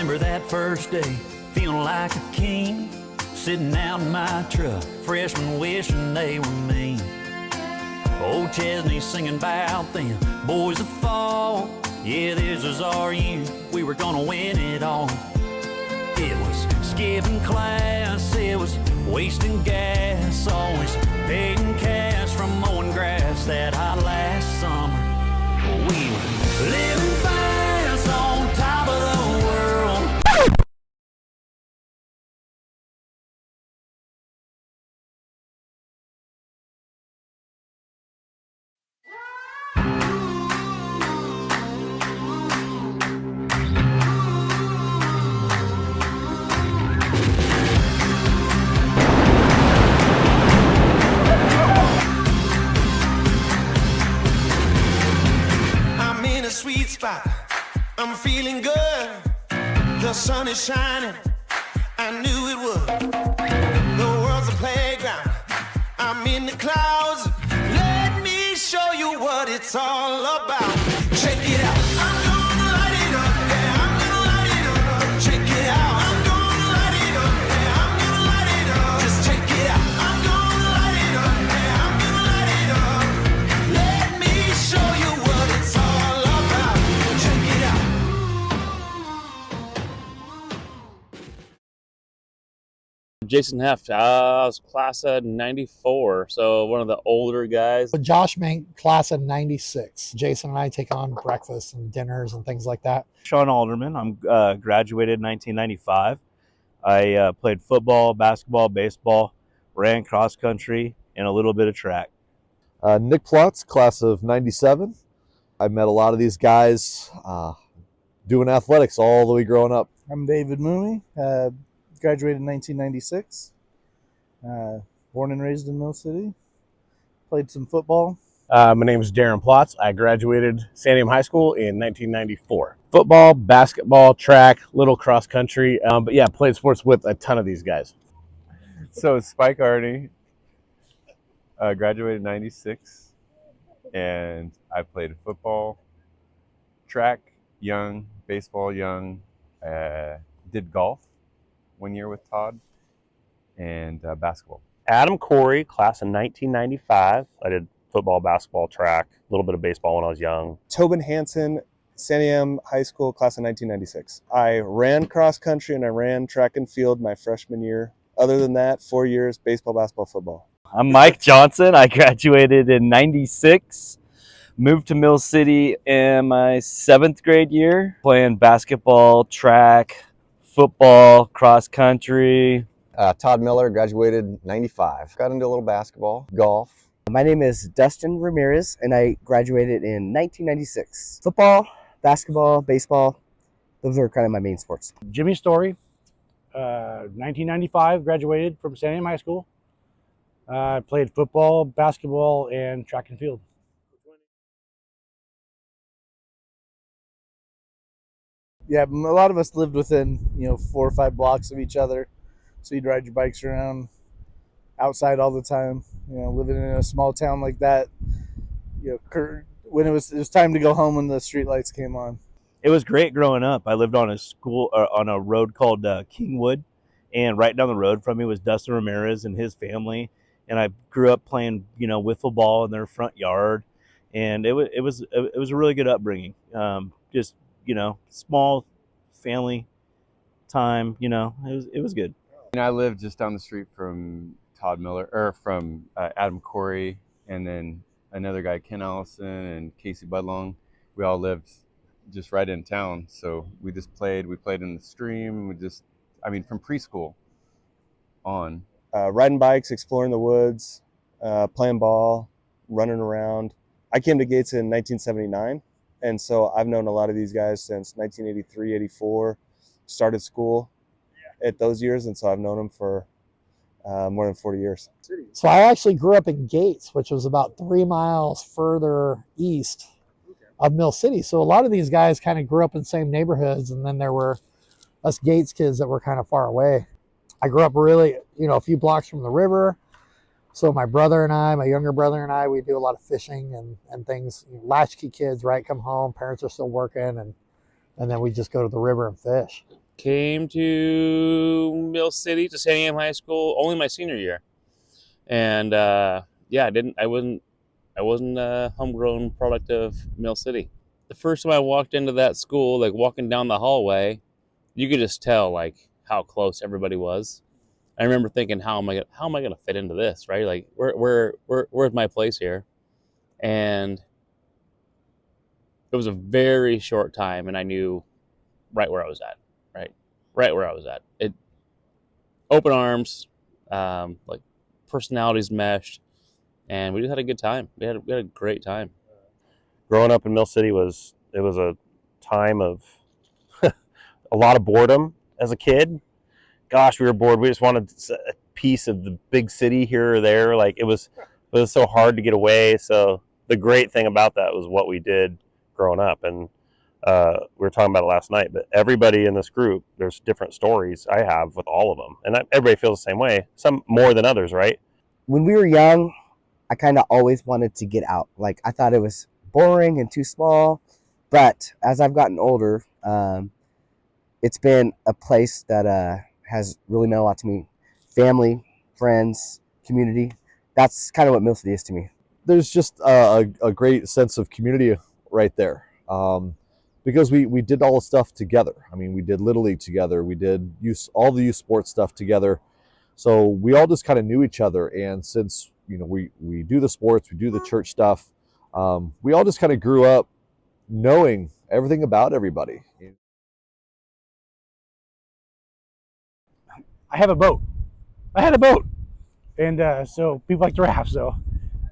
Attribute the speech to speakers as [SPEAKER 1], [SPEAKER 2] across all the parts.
[SPEAKER 1] remember that first day, feeling like a king, sitting out in my truck, freshmen wishing they were me. Old Chesney singing about them boys of fall. Yeah, this was our year, we were gonna win it all. It was skipping class, it was wasting gas, always paid in cash from mowing grass that hot last summer. We were living fast on top of the world.
[SPEAKER 2] Sweet spot, I'm feeling good. The sun is shining, I knew it would. The world's a playground, I'm in the clouds. Let me show you what it's all about. Check it out, I'm gonna light it up, yeah, I'm gonna light it up. Check it out, I'm gonna light it up, yeah, I'm gonna light it up. Just check it out, I'm gonna light it up, yeah, I'm gonna light it up. Let me show you what it's all about.
[SPEAKER 3] Jason Heft. I was class of 94, so one of the older guys.
[SPEAKER 4] Josh Mink, class of 96. Jason and I take on breakfast and dinners and things like that.
[SPEAKER 5] Sean Alderman. I'm graduated in 1995. I played football, basketball, baseball, ran cross country, and a little bit of track.
[SPEAKER 6] Nick Plotz, class of 97. I met a lot of these guys doing athletics all the way growing up.
[SPEAKER 7] I'm David Mooney. Graduated in 1996, born and raised in Mill City, played some football.
[SPEAKER 8] My name is Darren Plotz. I graduated Sandium High School in 1994. Football, basketball, track, little cross country, but yeah, played sports with a ton of these guys.
[SPEAKER 9] So Spike Arney, graduated in 96, and I played football, track, young, baseball, young, did golf 1 year with Todd, and basketball.
[SPEAKER 10] Adam Corey, class of 1995. I did football, basketball, track, a little bit of baseball when I was young.
[SPEAKER 11] Tobin Hansen, Sandium High School, class of 1996. I ran cross country and I ran track and field my freshman year. Other than that, 4 years, baseball, basketball, football.
[SPEAKER 5] I'm Mike Johnson. I graduated in 96. Moved to Mill City in my 7th grade year, playing basketball, track, football, cross country.
[SPEAKER 12] Todd Miller, graduated 95. Got into a little basketball, golf.
[SPEAKER 13] My name is Dustin Ramirez, and I graduated in 1996. Football, basketball, baseball, those are kind of my main sports.
[SPEAKER 14] Jimmy Story, 1995, graduated from Sandium High School. I played football, basketball, and track and field.
[SPEAKER 7] Yeah, a lot of us lived within 4 or 5 blocks of each other, so you'd ride your bikes around outside all the time. Living in a small town like that, when it was time to go home when the street lights came on.
[SPEAKER 5] It was great growing up. I lived on on a road called Kingwood, and right down the road from me was Dustin Ramirez and his family. And I grew up playing, wiffle ball in their front yard, and it was a really good upbringing. Just small family time. It was good.
[SPEAKER 9] And I lived just down the street from Todd Miller, or from Adam Corey, and then another guy, Ken Allison and Casey Budlong. We all lived just right in town, so we just played. We played in the stream. From preschool on.
[SPEAKER 11] Riding bikes, exploring the woods, playing ball, running around. I came to Gates in 1979, and so I've known a lot of these guys since 1983, 84. Started school at those years, and so I've known them for more than 40 years.
[SPEAKER 4] So I actually grew up in Gates, which was about 3 miles further east of Mill City. So a lot of these guys kind of grew up in the same neighborhoods, and then there were us Gates kids that were kind of far away. I grew up really, a few blocks from the river. So my brother and I, my younger brother and I, we do a lot of fishing and things. Latchkey kids, right, come home, parents are still working, and then we just go to the river and fish.
[SPEAKER 3] came to Mill City to Santiam High School only my senior year, and yeah, I wasn't a homegrown product of Mill City. The first time I walked into that school, like walking down the hallway, you could just tell like how close everybody was. I remember thinking, how am I gonna fit into this, right? Like, where's my place here? And it was a very short time, and I knew right where I was at, right where I was at. It open arms, like personalities meshed, and we just had a good time. We had a great time.
[SPEAKER 10] Growing up in Mill City was a time of a lot of boredom as a kid. Gosh, we were bored. We just wanted a piece of the big city here or there. Like it was so hard to get away. So the great thing about that was what we did growing up. And we were talking about it last night, but everybody in this group, there's different stories I have with all of them. And everybody feels the same way, some more than others, right?
[SPEAKER 13] When we were young, I kind of always wanted to get out. Like I thought it was boring and too small. But as I've gotten older, it's been a place that has really meant a lot to me. Family, friends, community. That's kind of what Mill City is to me.
[SPEAKER 6] There's just a great sense of community right there, because we did all the stuff together. I mean, we did Little League together. We did all the youth sports stuff together. So we all just kind of knew each other. And since we do the sports, we do the church stuff, we all just kind of grew up knowing everything about everybody.
[SPEAKER 14] I have a boat. I had a boat. And so people like to raft, so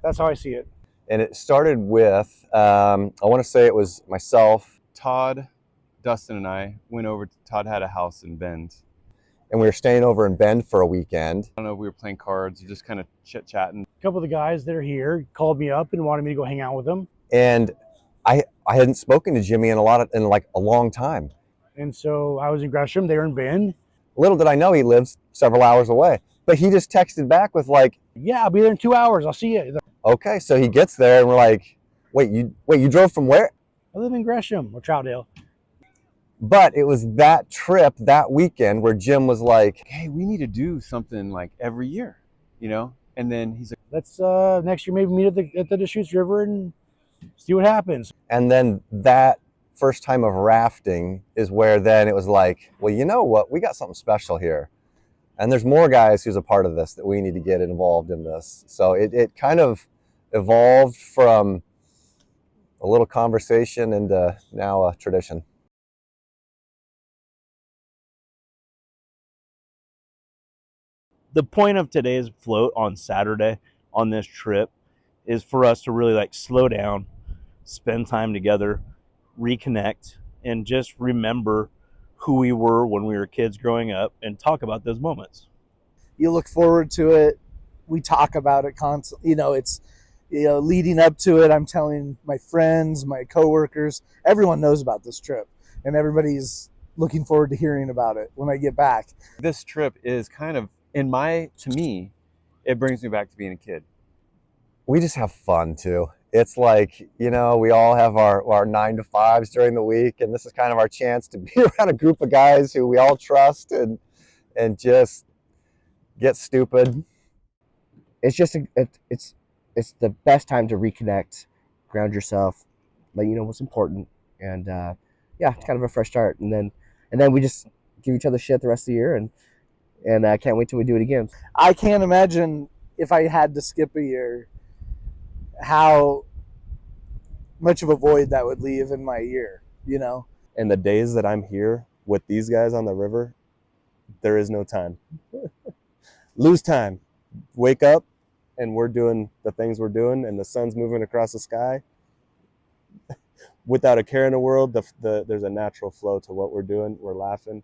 [SPEAKER 14] that's how I see it.
[SPEAKER 12] And it started with, I want to say it was myself.
[SPEAKER 9] Todd, Dustin, and I went over. Todd had a house in Bend.
[SPEAKER 12] And we were staying over in Bend for a weekend.
[SPEAKER 9] I don't know if we were playing cards or just kind of chit-chatting.
[SPEAKER 14] A couple of the guys that are here called me up and wanted me to go hang out with them.
[SPEAKER 12] And I hadn't spoken to Jimmy in like a long time.
[SPEAKER 14] And so I was in Gresham, they were in Bend.
[SPEAKER 12] Little did I know he lives several hours away. But he just texted back with like,
[SPEAKER 14] yeah, I'll be there in 2 hours. I'll see you.
[SPEAKER 12] Okay, so he gets there and we're like, wait, you drove from where?
[SPEAKER 14] I live in Gresham or Troutdale.
[SPEAKER 12] But it was that trip, that weekend, where Jim was like,
[SPEAKER 9] hey, we need to do something like every year, And then he's like,
[SPEAKER 14] let's next year maybe meet at the Deschutes River and see what happens.
[SPEAKER 12] And then that first time of rafting is where then it was like, well, you know what? We got something special here. And there's more guys who's a part of this that we need to get involved in this. So it kind of evolved from a little conversation into now a tradition.
[SPEAKER 5] The point of today's float on Saturday on this trip is for us to really like slow down, spend time together, reconnect, and just remember who we were when we were kids growing up and talk about those moments.
[SPEAKER 7] You look forward to it. We talk about it constantly. It's leading up to it. I'm telling my friends, my coworkers, everyone knows about this trip, and everybody's looking forward to hearing about it when I get back.
[SPEAKER 9] This trip is kind of, to me, it brings me back to being a kid.
[SPEAKER 12] We just have fun too. It's like, we all have our 9-to-5s during the week, and this is kind of our chance to be around a group of guys who we all trust and just get stupid.
[SPEAKER 13] It's just it's the best time to reconnect, ground yourself, let you know what's important, and yeah, it's kind of a fresh start. And then we just give each other shit the rest of the year, and I can't wait till we do it again.
[SPEAKER 7] I can't imagine if I had to skip a year, how much of a void that would leave in my year,
[SPEAKER 11] And the days that I'm here with these guys on the river, there is no time. Lose time. Wake up and we're doing the things we're doing and the sun's moving across the sky. Without a care in the world, there's a natural flow to what we're doing. We're laughing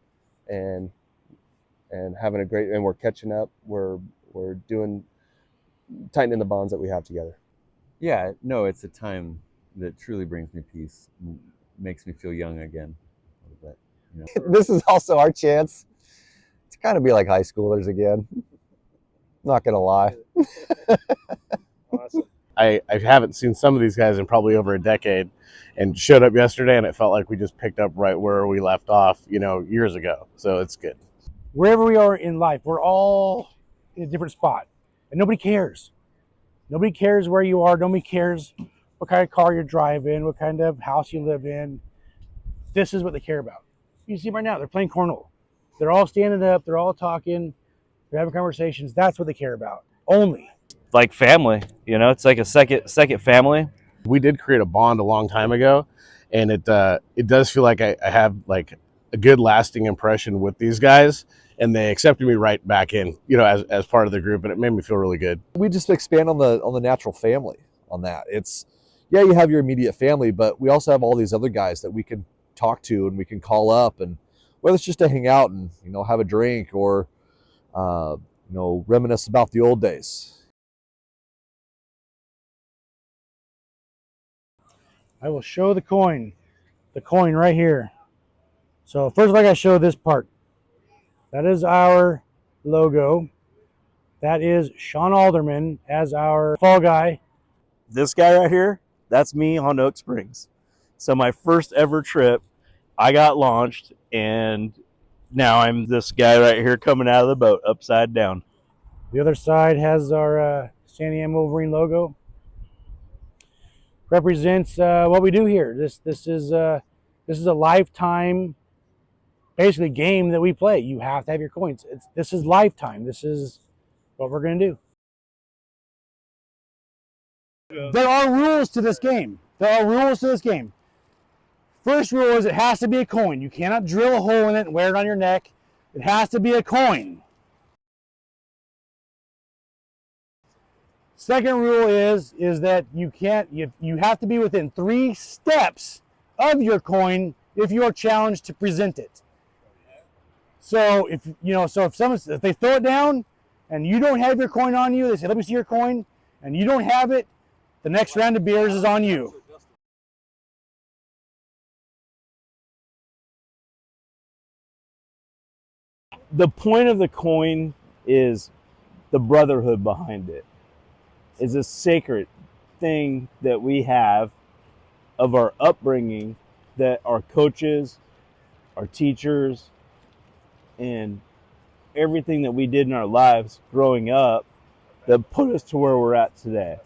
[SPEAKER 11] and having a great, and we're catching up. We're tightening the bonds that we have together.
[SPEAKER 9] Yeah, no, it's a time that truly brings me peace, makes me feel young again a little bit.
[SPEAKER 12] This is also our chance to kind of be like high schoolers again. Not gonna lie.
[SPEAKER 14] Awesome.
[SPEAKER 8] I haven't seen some of these guys in probably over a decade, and showed up yesterday, and it felt like we just picked up right where we left off, years ago. So it's good.
[SPEAKER 14] Wherever we are in life, we're all in a different spot, and nobody cares. Nobody cares where you are. Nobody cares what kind of car you're driving, what kind of house you live in. This is what they care about. You see them right now, they're playing cornhole. They're all standing up, they're all talking, they're having conversations. That's what they care about. Only.
[SPEAKER 5] Like family, it's like a second family.
[SPEAKER 8] We did create a bond a long time ago, and it does feel like I have like a good lasting impression with these guys, and they accepted me right back in, as part of the group, and it made me feel really good.
[SPEAKER 6] We just expand on the natural family on that. It's, yeah, you have your immediate family, but we also have all these other guys that we can talk to and we can call up, and whether it's just to hang out and have a drink or reminisce about the old days.
[SPEAKER 14] I will show the coin right here. So first of all, I gotta show this part. That is our logo. That is Sean Alderman as our fall guy.
[SPEAKER 5] This guy right here, that's me on Oak Springs. So my first ever trip, I got launched, and now I'm this guy right here coming out of the boat upside down.
[SPEAKER 14] The other side has our San Diego Wolverine logo. Represents what we do here. This is a lifetime, basically, game that we play. You have to have your coins. This is lifetime. This is what we're gonna do. There are rules to this game. First rule is it has to be a coin. You cannot drill a hole in it and wear it on your neck. It has to be a coin. Second rule is that you have to be within 3 steps of your coin if you are challenged to present it. So if they throw it down and you don't have your coin on you, they say, "Let me see your coin," and you don't have it, the next round of beers is on you.
[SPEAKER 5] The point of the coin is the brotherhood behind it. It's a sacred thing that we have of our upbringing, that our coaches, our teachers, and everything that we did in our lives growing up that put us to where we're at today.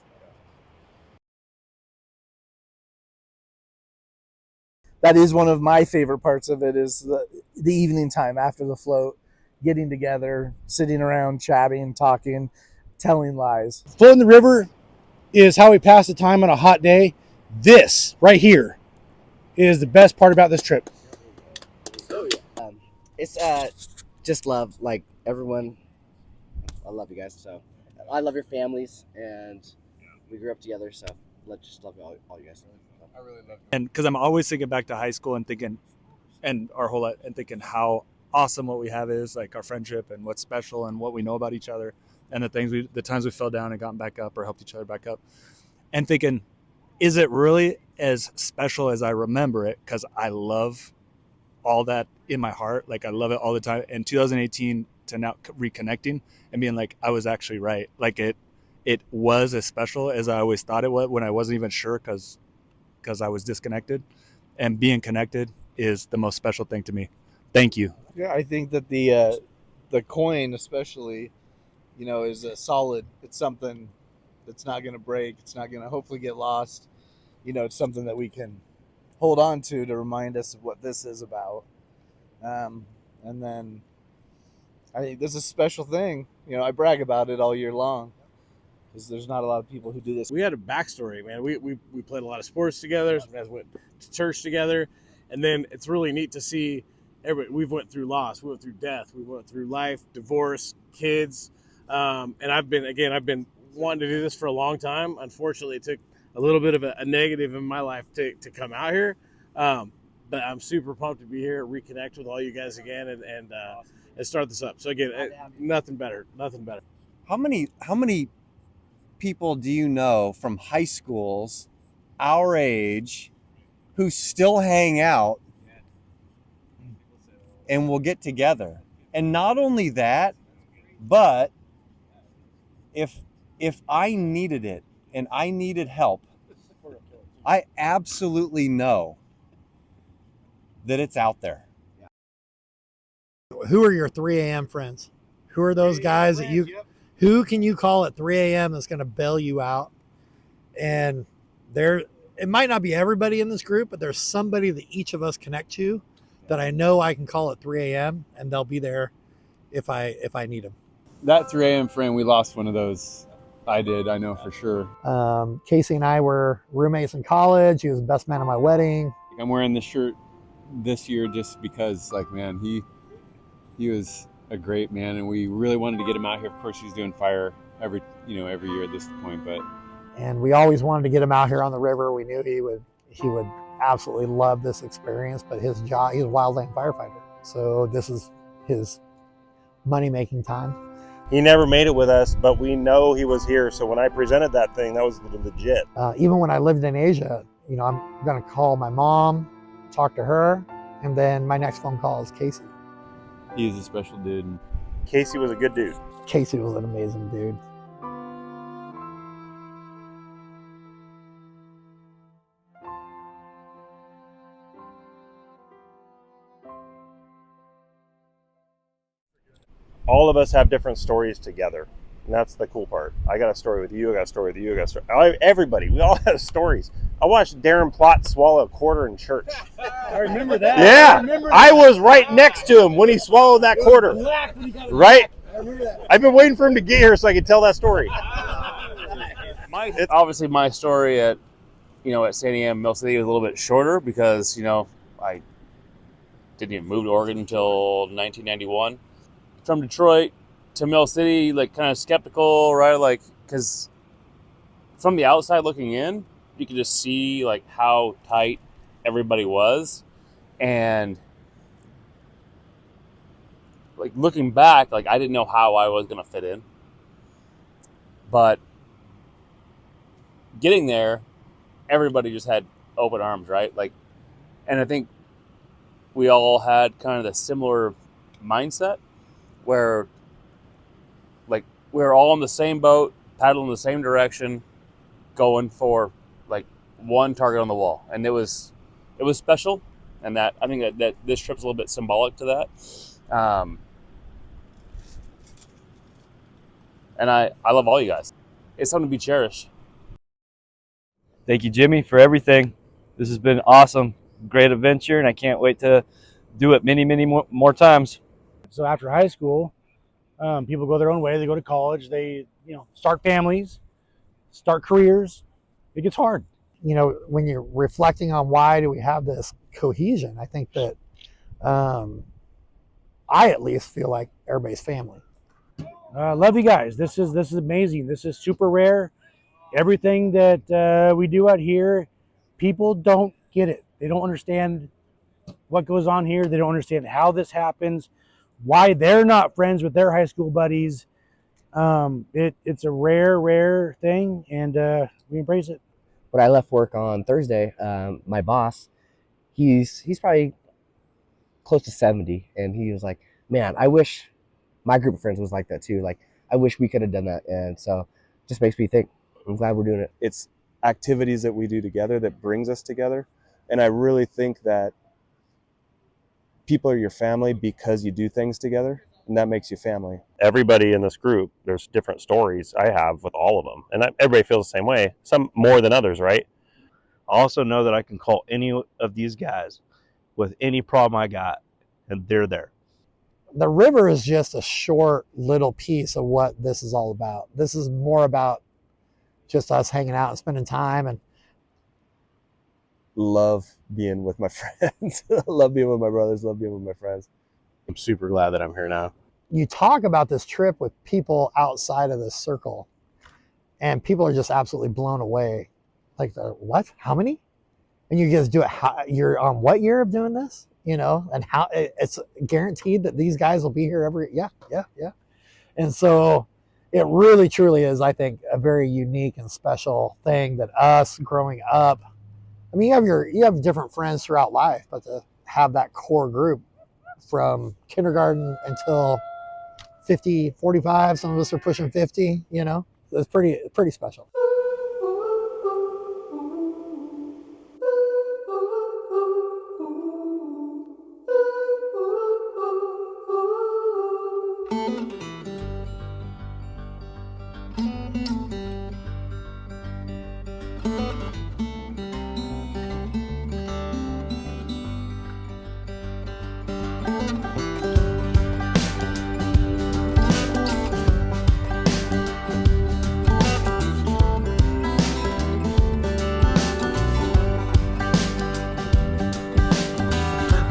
[SPEAKER 7] That is one of my favorite parts of it, is the evening time after the float, getting together, sitting around, chatting, talking, telling lies.
[SPEAKER 14] Floating the river is how we pass the time on a hot day. This right here is the best part about this trip.
[SPEAKER 13] It's just love, like everyone. I love you guys. So I love your families, and we grew up together. So just love all you guys.
[SPEAKER 7] I really love.
[SPEAKER 15] And because I'm always thinking back to high school and thinking, and our whole life, and thinking how awesome what we have is, like our friendship and what's special and what we know about each other, and the times we fell down and gotten back up or helped each other back up, and thinking, is it really as special as I remember it? Because I love all that in my heart. Like I love it all the time. In 2018 to now reconnecting and being like, I was actually right. Like it was as special as I always thought it was when I wasn't even sure because I was disconnected, and being connected is the most special thing to me. Thank you.
[SPEAKER 7] Yeah, I think that the coin especially, is a solid. It's something that's not going to break. It's not going to hopefully get lost. It's something that we can hold on to remind us of what this is about. And then I think this is a special thing. I brag about it all year long, because there's not a lot of people who do this.
[SPEAKER 8] We had a backstory, man. We played a lot of sports together. Some guys went to church together, and then it's really neat to see everybody. We've went through loss, we went through death, we went through life, divorce, kids, and I've been wanting to do this for a long time. Unfortunately, it took a little bit of a negative in my life to come out here, but I'm super pumped to be here, reconnect with all you guys again, and start this up. So again, nothing better.
[SPEAKER 12] How many people do you know from high schools our age who still hang out and will get together? And not only that, but if I needed it
[SPEAKER 16] and I needed help, I absolutely know that it's out there.
[SPEAKER 4] Who are your 3 a.m. friends? Who are those guys that who can you call at 3 a.m. that's going to bail you out? And it might not be everybody in this group, but there's somebody that each of us connect to that I know I can call at 3 a.m. and they'll be there if I need them.
[SPEAKER 9] That 3 a.m. friend, we lost one of those. I did, I know for sure.
[SPEAKER 4] Casey and I were roommates in college. He was the best man at my wedding.
[SPEAKER 9] I'm wearing this shirt this year just because, like, man, he was a great man, and we really wanted to get him out here. Of course, he's doing fire every year at this point, but
[SPEAKER 4] And we always wanted to get him out here on the river. We knew he would absolutely love this experience, but his job, he's a wildland firefighter. So this is his money-making time.
[SPEAKER 10] He never made it with us, but we know he was here. So when I presented that thing, that was legit.
[SPEAKER 4] Even when I lived in Asia, I'm going to call my mom, talk to her, and then my next phone call is Casey.
[SPEAKER 9] he's a special dude.
[SPEAKER 10] Casey was a good dude.
[SPEAKER 4] Casey was an amazing dude.
[SPEAKER 10] All of us have different stories together. And that's the cool part. I got a story with you. I got a story with you. Everybody. We all have stories. I watched Darren Plott swallow a quarter in church.
[SPEAKER 14] I remember that.
[SPEAKER 10] Yeah. I was right next to him when he swallowed that quarter. Right? I've been waiting for him to get here so I could tell that story.
[SPEAKER 3] Obviously, my story at San Diego, Mill City was a little bit shorter because, I didn't even move to Oregon until 1991. From Detroit to Mill City, kind of skeptical, right? Because from the outside looking in, you could just see how tight everybody was, and looking back, I didn't know how I was gonna fit in, but getting there, everybody just had open arms, right? And I think we all had kind of the similar mindset where we were all in the same boat, paddling the same direction, going for one target on the wall. And it was special. And that I think that this trip's a little bit symbolic to that. And I love all you guys. It's something to be cherished.
[SPEAKER 5] Thank you, Jimmy, for everything. This has been awesome, great adventure, and I can't wait to do it many, many more times.
[SPEAKER 14] So after high school, people go their own way. They go to college. They, start families, start careers. It gets hard.
[SPEAKER 4] When you're reflecting on why do we have this cohesion, I think that I at least feel like everybody's family.
[SPEAKER 14] Love you guys. This is amazing. This is super rare. Everything that we do out here, people don't get it. They don't understand what goes on here. They don't understand how this happens, why they're not friends with their high school buddies. It's a rare thing, and we embrace it.
[SPEAKER 13] When I left work on Thursday, my boss, he's probably close to 70, and he was like, man, I wish my group of friends was like that too. I wish we could have done that. And so it just makes me think, I'm glad we're doing it.
[SPEAKER 11] It's activities that we do together that brings us together. And I really think that people are your family because you do things together, and that makes you family.
[SPEAKER 10] Everybody in this group, there's different stories I have with all of them. And everybody feels the same way, some more than others, right?
[SPEAKER 5] I also know that I can call any of these guys with any problem I got, and they're there.
[SPEAKER 4] The river is just a short little piece of what this is all about. This is more about just us hanging out and spending time. And
[SPEAKER 11] love being with my friends. Love being with my brothers. Love being with my friends.
[SPEAKER 10] I'm super glad that I'm here now.
[SPEAKER 4] You talk about this trip with people outside of this circle, and people are just absolutely blown away. What? How many? And you guys do it. You're on what year of doing this? And how it's guaranteed that these guys will be here every. Yeah. And so it really, truly is, I think, a very unique and special thing that us growing up. I mean, you have different friends throughout life, but to have that core group from kindergarten until 50, 45, some of us are pushing 50, it's pretty special.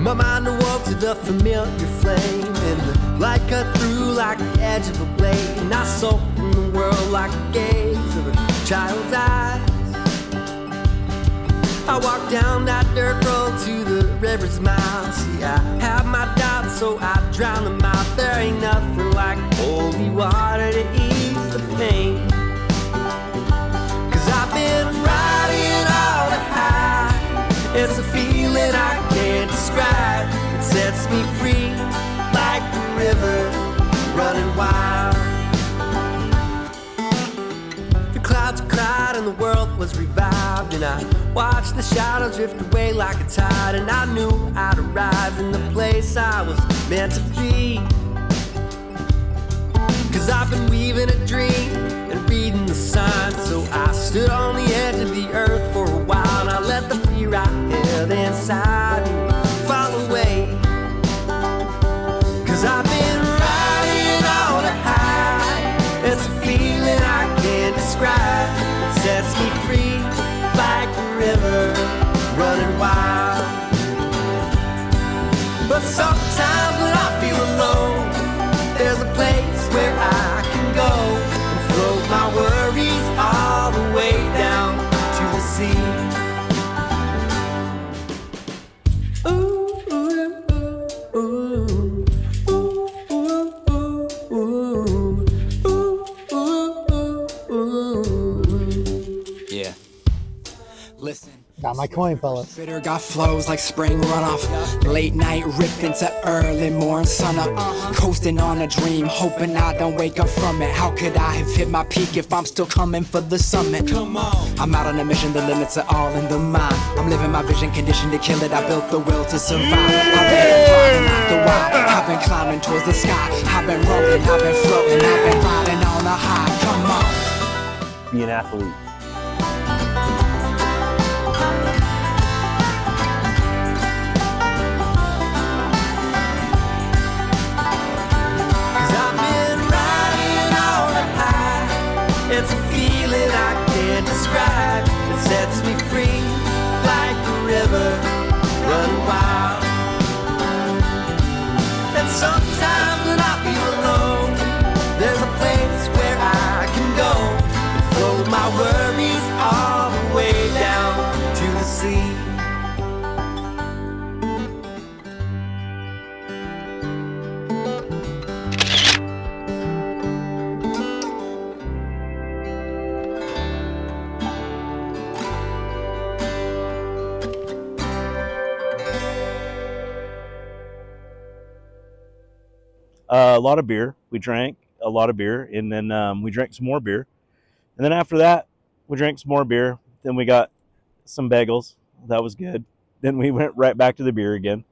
[SPEAKER 2] My mind awoke to the familiar flame, and the light cut through like the edge of a blade. And I soaked in the world like a gaze of a child's eyes. I walked down that dirt road to the river's mouth. See, I have my doubts, so I drown them out. There ain't nothing like holy water to ease the pain. Cause I've been riding all the high. It's a feeling I can't describe. It sets me free like the river running wild. The clouds cried and the world was revived, and I watched the shadows drift away like a tide. And I knew I'd arrived in the place I was meant to be. Cause I've been weaving a dream and reading the signs. So I stood on the edge of the earth for a while, and I let the fear I held inside me fall away. Cause I've been riding on a high. It's a feeling I can't describe. It sets me free like a river running wild. But sometimes when I feel alone, there's a place where I can go and float my worries all the way down to the sea. Ooh, ooh, ooh,
[SPEAKER 17] Yeah. Listen.
[SPEAKER 4] Got my coin, fellas.
[SPEAKER 17] Bitter got flows like spring runoff. Late night rip into early morning sunup. Coasting on a dream, hoping I don't wake up from it. How could I have hit my peak if I'm still coming for the summit? Come on. I'm out on a mission, the limits are all in the mind. I'm living my vision, conditioned to kill it. I built the will to survive. I've been flying like the wild. I've been climbing towards the sky. I've been rolling, I've been floating, I've been riding on the high. Come on.
[SPEAKER 5] Be an athlete.
[SPEAKER 2] It's a feeling I can't describe. It sets me free like the river running wild. And sometimes when I feel alone, there's a place where I can go and float my worries all the way down to the sea.
[SPEAKER 5] A lot of beer. We drank a lot of beer, and then we drank some more beer. And then after that, we drank some more beer. Then we got some bagels. That was good. Then we went right back to the beer again.